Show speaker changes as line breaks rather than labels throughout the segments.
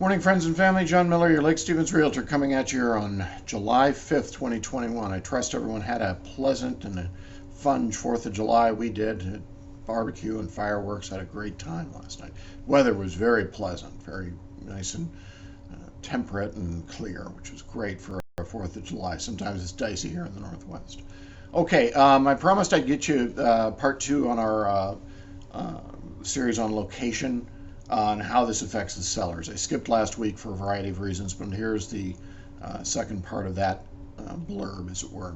Morning, friends and family. John Miller, your Lake Stevens Realtor, coming at you here on July 5th, 2021. I trust everyone had a pleasant and a fun 4th of July. We did. Barbecue and fireworks. Had a great time last night. Weather was very pleasant, very nice and temperate and clear, which was great for a 4th of July. Sometimes it's dicey here in the Northwest. Okay, I promised I'd get you part two on our series on location, on how this affects the sellers. I skipped last week for a variety of reasons, but here's the second part of that blurb, as it were.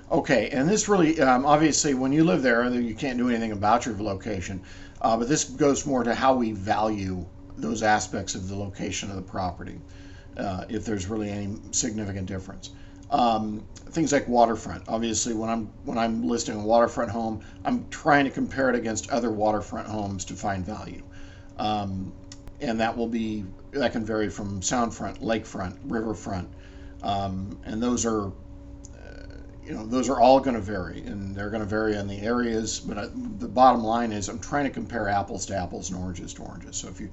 Okay, and this really, obviously, when you live there, you can't do anything about your location, but this goes more to how we value those aspects of the location of the property, if there's really any significant difference. Things like waterfront. Obviously, when I'm listing a waterfront home, I'm trying to compare it against other waterfront homes to find value. And that can vary from soundfront, lakefront, riverfront, and those are all going to vary, and they're going to vary in the areas. But the bottom line is, I'm trying to compare apples to apples and oranges to oranges. So if you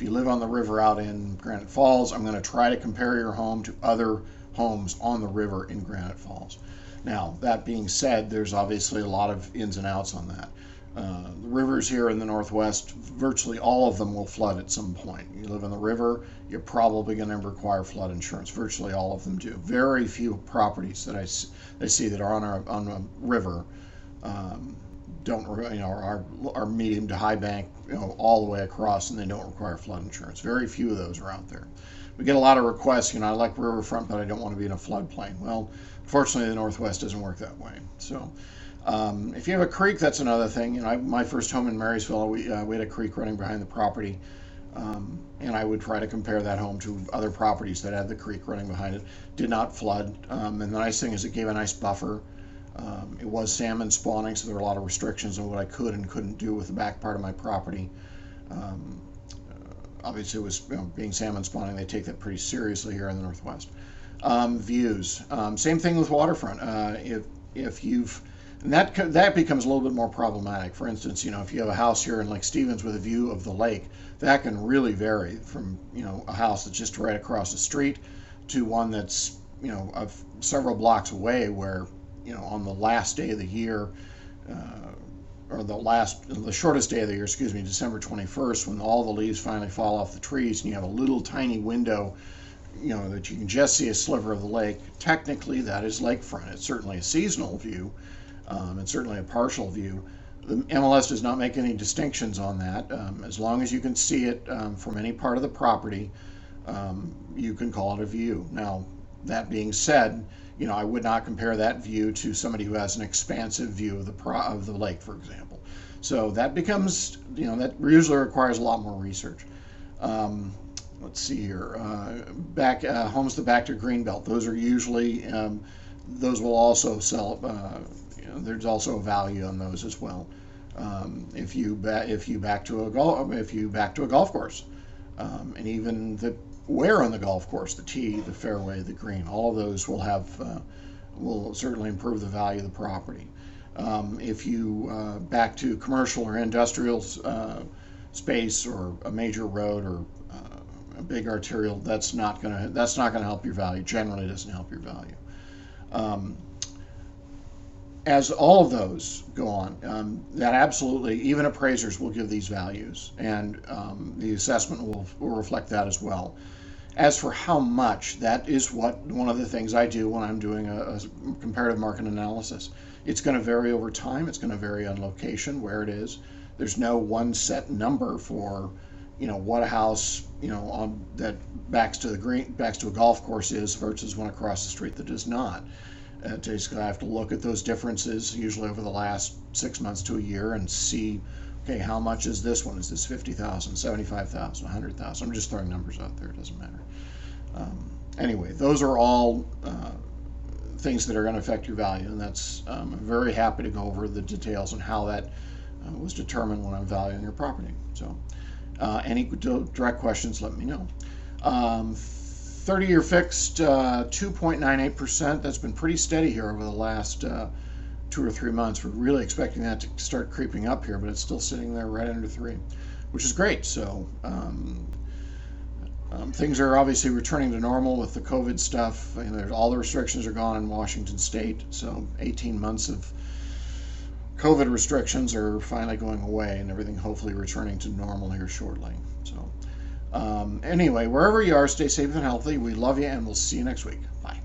live on the river out in Granite Falls, I'm going to try to compare your home to other homes on the river in Granite Falls. Now, that being said, there's obviously a lot of ins and outs on that. The rivers here in the Northwest, virtually all of them will flood at some point. You live on the river, you're probably going to require flood insurance. Virtually all of them do. Very few properties that I see that are on a river don't, are medium to high bank, all the way across, and they don't require flood insurance. Very few of those are out there. We get a lot of requests, I like riverfront, but I don't want to be in a floodplain. Well, fortunately, the Northwest doesn't work that way. So, if you have a creek, that's another thing. My first home in Marysville, we had a creek running behind the property, and I would try to compare that home to other properties that had the creek running behind it. Did not flood, and the nice thing is it gave a nice buffer. It was salmon spawning, so there were a lot of restrictions on what I could and couldn't do with the back part of my property. Obviously, it was being salmon spawning. They take that pretty seriously here in the Northwest. Views, same thing with waterfront. If you've And that becomes a little bit more problematic. For instance, if you have a house here in Lake Stevens with a view of the lake, that can really vary from, a house that's just right across the street to one that's, several blocks away where, on the last day of the year, or the shortest day of the year, December 21st, when all the leaves finally fall off the trees and you have a little tiny window, that you can just see a sliver of the lake. Technically, that is lakefront. It's certainly a seasonal view. And certainly a partial view. The MLS does not make any distinctions on that. As long as you can see it from any part of the property, you can call it a view. Now, that being said, I would not compare that view to somebody who has an expansive view of the lake, for example. So that becomes, that usually requires a lot more research. Let's see here. Homes that back to Greenbelt. Those are usually, those will also sell. There's also a value on those as well. If you back to a golf course, and even the where on the golf course, the tee, the fairway, the green, all of those will certainly improve the value of the property. If you back to commercial or industrial space or a major road or a big arterial, that's not gonna help your value. Generally, doesn't help your value. As all of those go on, that absolutely, even appraisers will give these values, and the assessment will reflect that as well. As for how much, that is one of the things I do when I'm doing a comparative market analysis. It's going to vary over time. It's going to vary on location, where it is. There's no one set number for, what a house, that backs to a golf course is versus one across the street that does not. Basically, I have to look at those differences, usually over the last 6 months to a year, and see, okay, how much is this one? Is this 50,000, 75,000, 100,000? I'm just throwing numbers out there. It doesn't matter. Anyway, those are all things that are going to affect your value, and that's I'm very happy to go over the details on how that was determined when I'm valuing your property. So, any direct questions, let me know. 30-year fixed, 2.98%. That's been pretty steady here over the last 2 or 3 months. We're really expecting that to start creeping up here, but it's still sitting there right under 3, which is great. So Things are obviously returning to normal with the COVID stuff. All the restrictions are gone in Washington State, so 18 months of COVID restrictions are finally going away, and everything hopefully returning to normal here shortly. So, anyway, wherever you are, stay safe and healthy. We love you, and we'll see you next week. Bye.